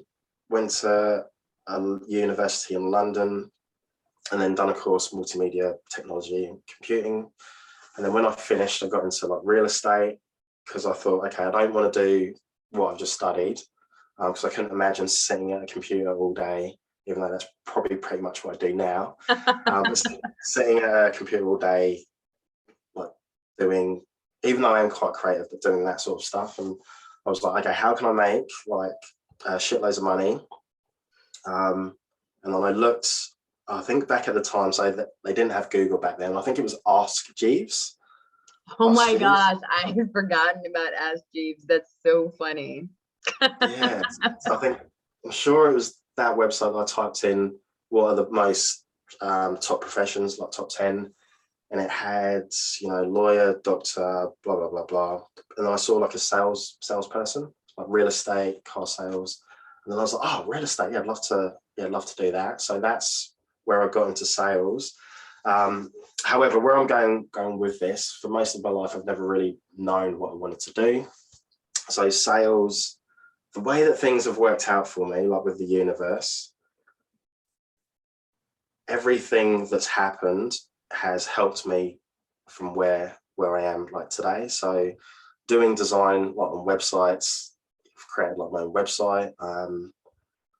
went to a university in London, and then done a course, multimedia technology and computing. And then when I finished, I got into like real estate because I thought, okay, I don't want to do what I've just studied, because I couldn't imagine sitting at a computer all day, even though that's probably pretty much what I do now. But sitting at a computer all day, like doing, even though I am quite creative, but doing that sort of stuff. And I was like, okay, how can I make like shitloads of money? And then I looked, I think back at the time, so that they didn't have Google back then. I think it was Ask Jeeves. Oh my gosh, I had forgotten about Ask Jeeves. That's so funny. Yeah, so I'm sure it was that website that I typed in what are the most top professions, like top 10, and it had, you know, lawyer, doctor, blah blah blah blah, and then I saw like a salesperson, like real estate, car sales, and then I was like, oh, real estate, yeah, I'd love to do that. So that's where I got into sales. However, where I'm going with this, for most of my life, I've never really known what I wanted to do. So sales, the way that things have worked out for me, like with the universe, everything that's happened has helped me from where I am like today. So doing design like on websites, I've created like my own website,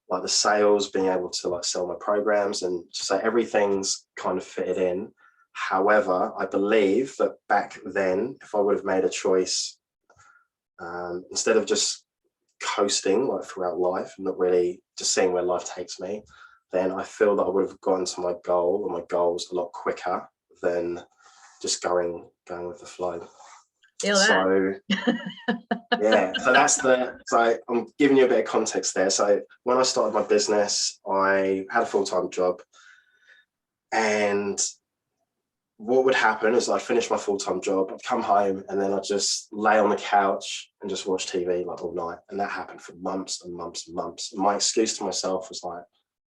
like the sales, being able to like sell my programs, and just say everything's kind of fitted in. However, I believe that back then, if I would have made a choice, instead of just coasting like throughout life and not really just seeing where life takes me, then I feel that I would have gotten to my goal or my goals a lot quicker than just going with the flow. So yeah, so I'm giving you a bit of context there. So when I started my business, I had a full-time job, and what would happen is I'd finish my full-time job, I'd come home, and then I'd just lay on the couch and just watch TV like all night. And that happened for months and months and months. And my excuse to myself was like,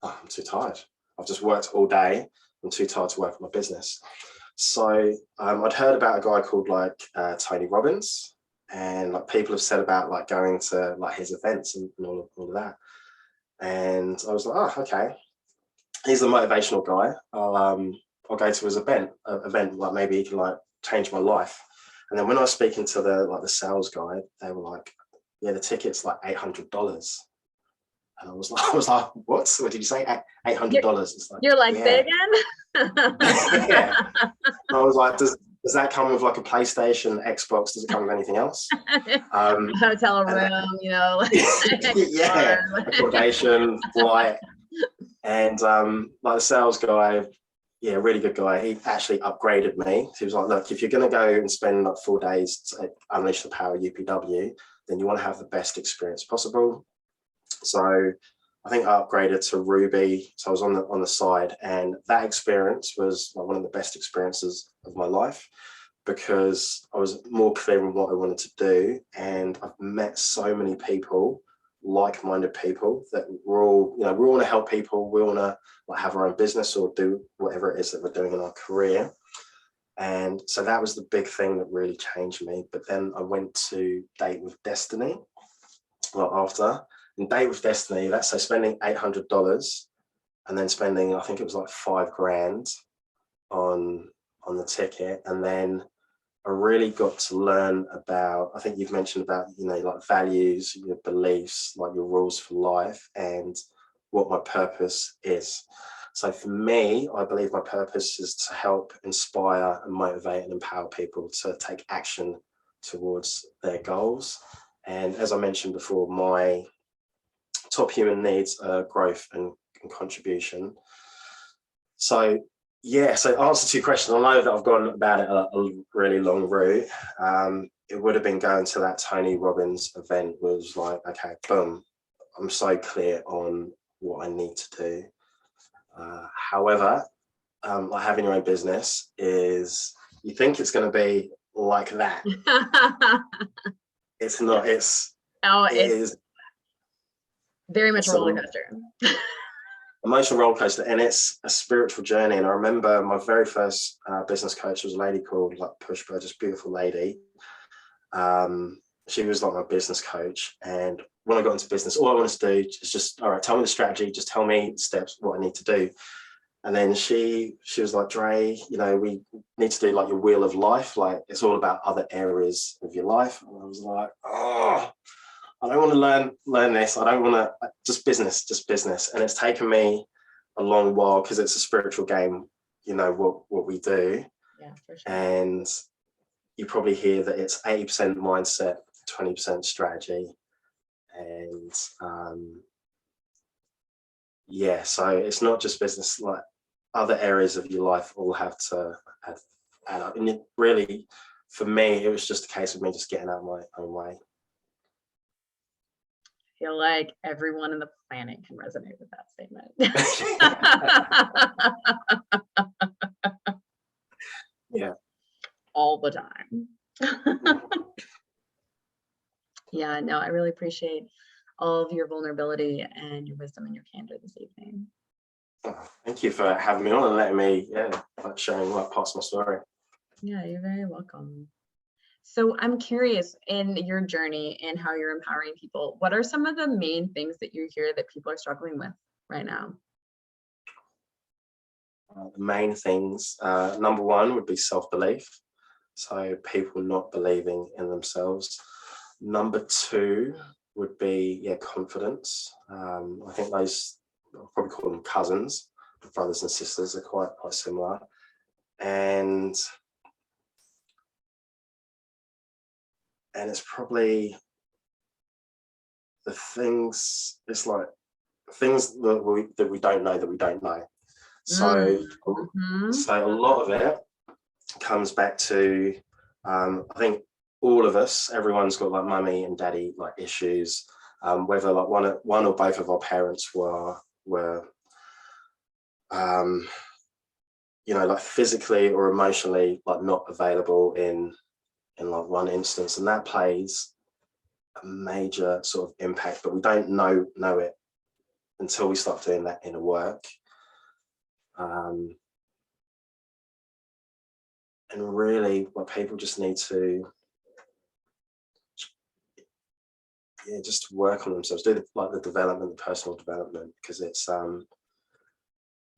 oh, I'm too tired. I've just worked all day. I'm too tired to work on my business. So I'd heard about a guy called like Tony Robbins, and like people have said about like going to like his events and all of that. And I was like, oh, okay, he's a motivational guy. I'll go to his event, like maybe he can like change my life. And then when I was speaking to the sales guy, they were like, yeah, the ticket's like $800. And I was like, what did you say? $800? It's like, you're like, yeah. Say again? Yeah. And I was like, does that come with like a PlayStation, Xbox? Does it come with anything else? Hotel room, you know. Yeah, accommodation, flight. And like the sales guy, yeah, really good guy. He actually upgraded me. He was like, look, if you're going to go and spend like 4 days to unleash the power of UPW, then you want to have the best experience possible. So I think I upgraded to Ruby. So I was on the side, and that experience was like one of the best experiences of my life, because I was more clear on what I wanted to do. And I've met so many people like-minded people that we're all, we want to help people. We want to like have our own business or do whatever it is that we're doing in our career. And so that was the big thing that really changed me. But then I went to Date with Destiny after. And Date with Destiny, that's so spending $800 and then spending, I think it was like $5,000 on the ticket. And then I really got to learn about, I think you've mentioned about, like values, your beliefs, like your rules for life and what my purpose is. So for me, I believe my purpose is to help inspire and motivate and empower people to take action towards their goals. And as I mentioned before, my top human needs are growth and contribution. So yeah, so answer to your question, I know that I've gone about it a really long route. It would have been going to that Tony Robbins event was like, okay, boom, I'm so clear on what I need to do. However, like having your own business is, you think it's going to be like that. It's not, it is very much a roller coaster. Emotional roller coaster, and it's a spiritual journey. And I remember my very first business coach was a lady called like Pushpa, just beautiful lady. She was like my business coach, and when I got into business, all I wanted to do is just, all right, tell me the strategy, just tell me the steps, what I need to do. And then she was like, Dre, we need to do like your wheel of life, like it's all about other areas of your life. And I was like, oh, I don't want to learn this. I don't want to, just business. And it's taken me a long while because it's a spiritual game, what we do. Yeah, for sure. And you probably hear that it's 80% mindset, 20% strategy. And yeah, so it's not just business, like other areas of your life all have to add up. And it really, for me, it was just a case of me just getting out of my own way. I feel like everyone on the planet can resonate with that statement. Yeah. All the time. Yeah, no, I really appreciate all of your vulnerability and your wisdom and your candor this evening. Oh, thank you for having me on and letting me, sharing parts of my story. Yeah, you're very welcome. So I'm curious, in your journey and how you're empowering people, what are some of the main things that you hear that people are struggling with right now? The main things, number one would be self-belief. So people not believing in themselves. Number two would be, confidence. I think those, I'll probably call them cousins, brothers and sisters, are quite similar. And it's probably the things, it's like things that we don't know. So, so a lot of it comes back to, I think all of us, everyone's got like mummy and daddy like issues, whether like one or both of our parents were like physically or emotionally like not available in like one instance, and that plays a major sort of impact, but we don't know it until we start doing that inner work. And really what people just need to just work on themselves, do the development, the personal development, because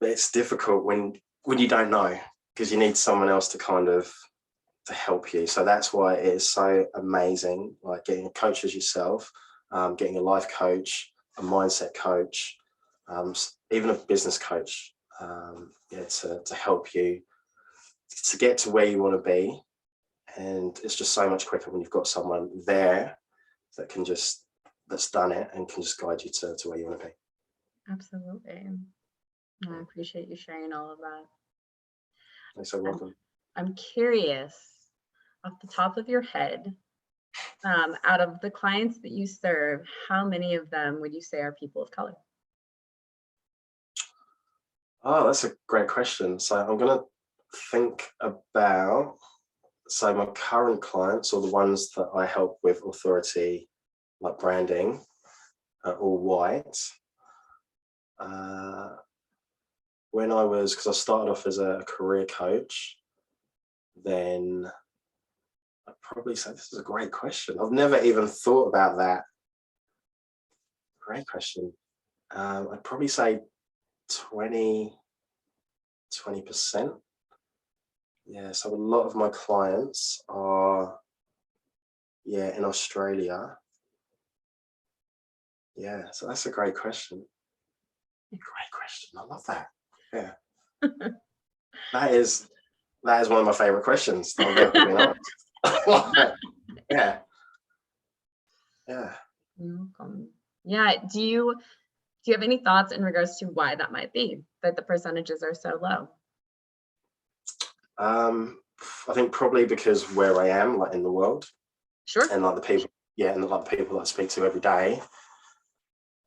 it's difficult when you don't know, because you need someone else to kind of to help you. So that's why it is so amazing, like getting a coach as yourself, getting a life coach, a mindset coach, even a business coach, to help you to get to where you want to be. And it's just so much quicker when you've got someone there that can that's done it and can just guide you to where you want to be. Absolutely. I appreciate you sharing all of that. You're so welcome. I'm curious, off the top of your head, out of the clients that you serve, how many of them would you say are people of color? Oh, that's a great question. So I'm going to think about, so my current clients, or the ones that I help with authority, like branding, are all white. When I was, because I started off as a career coach, then I'd probably say, this is a great question. I've never even thought about that. Great question. I'd probably say 20%. Yeah, so a lot of my clients are, in Australia. Yeah, so that's a great question. Great question. I love that. Yeah. that is one of my favorite questions that I've ever been asked. Yeah. Yeah. Do you have any thoughts in regards to why that might be, that the percentages are so low? I think probably because where I am, like in the world. Sure. And like the people, and like the people that I speak to every day.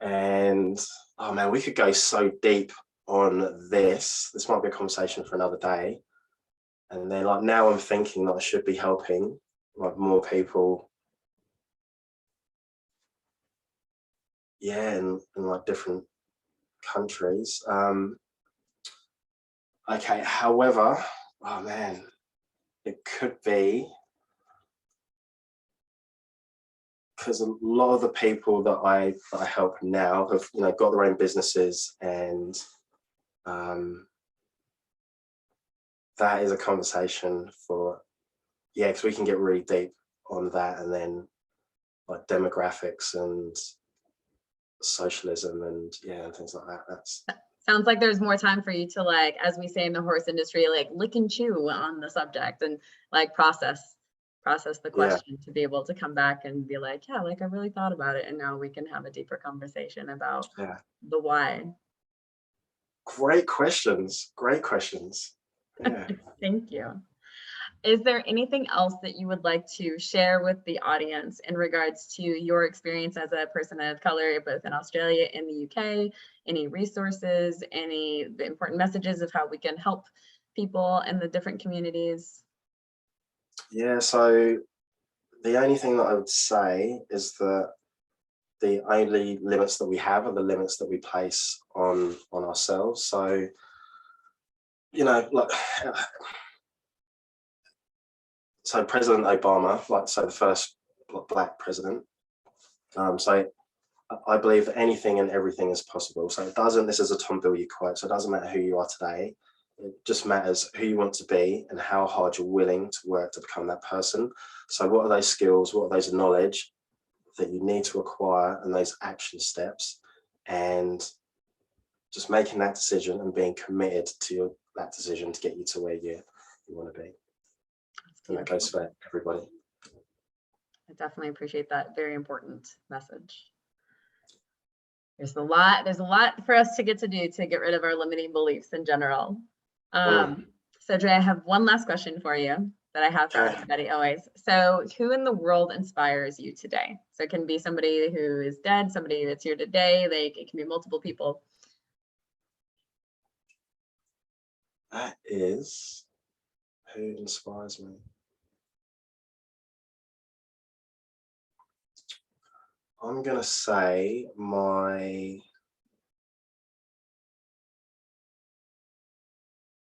And oh man, we could go so deep on this. This might be a conversation for another day. And then like now I'm thinking that I should be helping like more people. Yeah, in like different countries. Okay, however, oh man, it could be because a lot of the people that I help now have, got their own businesses, and that is a conversation for, because we can get really deep on that, and then like demographics and socialism and things like that. That's sounds like there's more time for you to, like, as we say in the horse industry, like lick and chew on the subject and like process the question to be able to come back and be like, like I really thought about it, and now we can have a deeper conversation about the why. Great questions. Yeah. Thank you. Is there anything else that you would like to share with the audience in regards to your experience as a person of color, both in Australia and the UK? Any resources, any important messages of how we can help people in the different communities? Yeah, so the only thing that I would say is that the only limits that we have are the limits that we place on ourselves. So, so President Obama, the first Black president. So I believe that anything and everything is possible. So this is a Tom Billiard quote, so it doesn't matter who you are today. It just matters who you want to be and how hard you're willing to work to become that person. So what are those skills? What are those knowledge that you need to acquire, and those action steps, and just making that decision and being committed to that decision to get you to where you want to be. And that goes for everybody. I definitely appreciate that. Very important message. There's a lot for us to get rid of our limiting beliefs in general. So Dre, I have one last question for you that I have for everybody always. So who in the world inspires you today? So it can be somebody who is dead, somebody that's here today, it can be multiple people. That is who inspires me. I'm going to say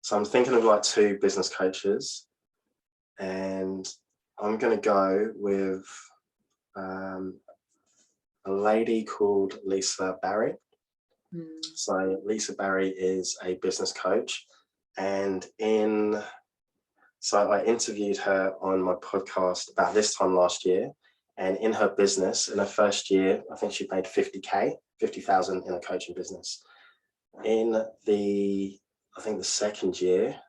so I'm thinking of like two business coaches, and I'm going to go with a lady called Elysia Barry. So Elysia Barry is a business coach, and so I interviewed her on my podcast about this time last year, and in her business, in her first year, I think she made 50,000 in a coaching business. In the second year,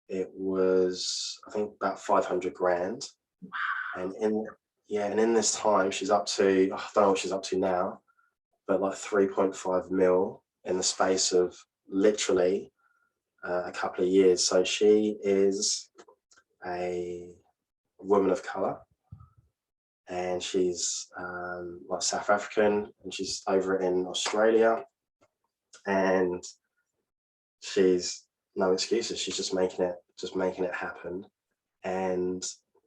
it was, I think, about 500 grand. Wow. And in this time, she's up to, I don't know what she's up to now, but like 3.5 mil in the space of literally a couple of years. So she is a woman of color, and she's like South African, and she's over in Australia, and she's no excuses. She's just making it happen. And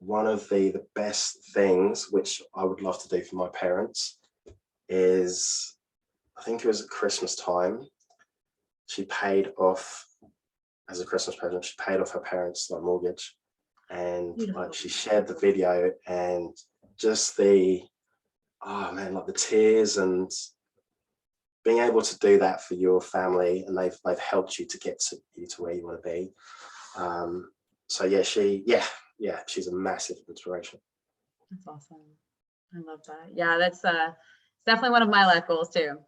one of the best things, which I would love to do for my parents, is, I think it was at Christmas time, she paid off, as a Christmas present, she paid off her parents' like mortgage, and like she shared the video, and just the, oh man, like the tears, and being able to do that for your family, and they've helped you to get to where you want to be. So yeah, she's a massive inspiration. That's awesome. I love that. Yeah, that's definitely one of my life goals too,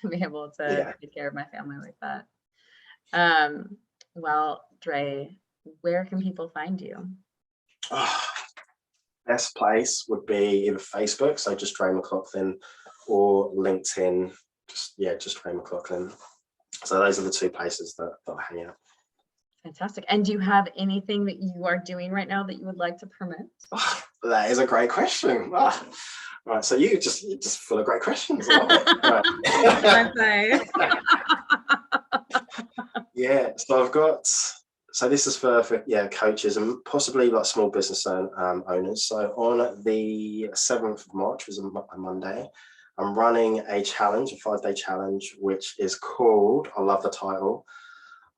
to be able to take care of my family like that. Well, Dre, where can people find you? Best place would be either Facebook, so just Dré McLaughlin, or LinkedIn, just Dré McLaughlin. So those are the two places that I hang out. Fantastic. And do you have anything that you are doing right now that you would like to promote? That is a great question. Right, so you're just full of great questions. Right. Yeah, so I've got, so this is for coaches and possibly like small business owners. So on the 7th of March, was a Monday, I'm running a challenge, a 5-day challenge, which is called, I love the title,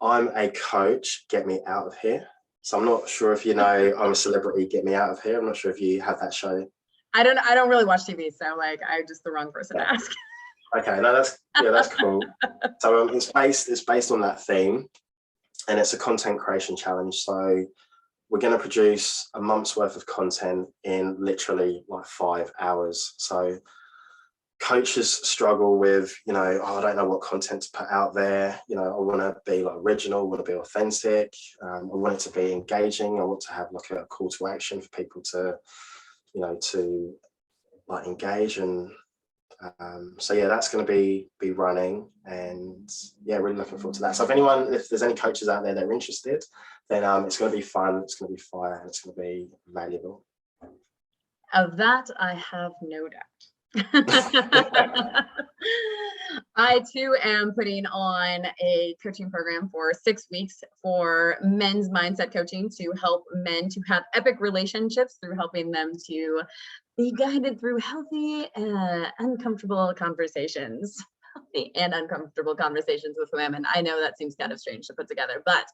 I'm a Coach, Get Me Out of Here. So I'm not sure if you know I'm a Celebrity, Get Me Out of Here. I'm not sure if you have that show. I don't really watch TV, so like I'm just the wrong person to ask. Okay, no, that's cool. So it's based on that theme, and it's a content creation challenge. So we're going to produce a month's worth of content in literally like 5 hours. So coaches struggle with, I don't know what content to put out there. I want to be like original, I want to be authentic. I want it to be engaging. I want to have like a call to action for people to, to like engage. And so yeah, that's going to be running, and yeah, really looking forward to that. So if there's any coaches out there that are interested, then it's going to be fun, it's going to be fire, and it's going to be valuable. Of that, I have no doubt. I too am putting on a coaching program for 6 weeks for men's mindset coaching to help men to have epic relationships through helping them to be guided through healthy and uncomfortable conversations. Healthy and uncomfortable conversations with women. I know that seems kind of strange to put together, but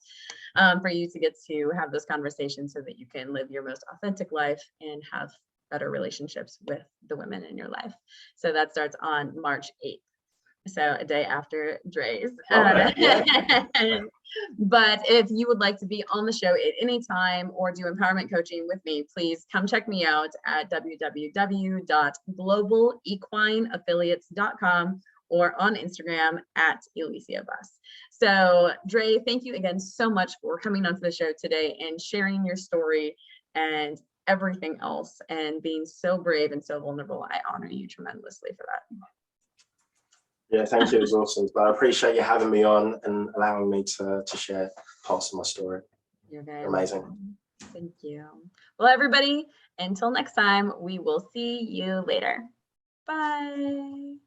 for you to get to have those conversations so that you can live your most authentic life and have better relationships with the women in your life. So that starts on March 8th. So a day after Dre's. But if you would like to be on the show at any time or do empowerment coaching with me, please come check me out at www.globalequineaffiliates.com or on Instagram at Elysia Buss. So Dre, thank you again so much for coming onto the show today and sharing your story and everything else and being so brave and so vulnerable. I honor you tremendously for that. Yeah, thank you. It was awesome. But I appreciate you having me on and allowing me to share parts of my story. You're very amazing. Welcome. Thank you. Well, everybody, until next time, we will see you later. Bye.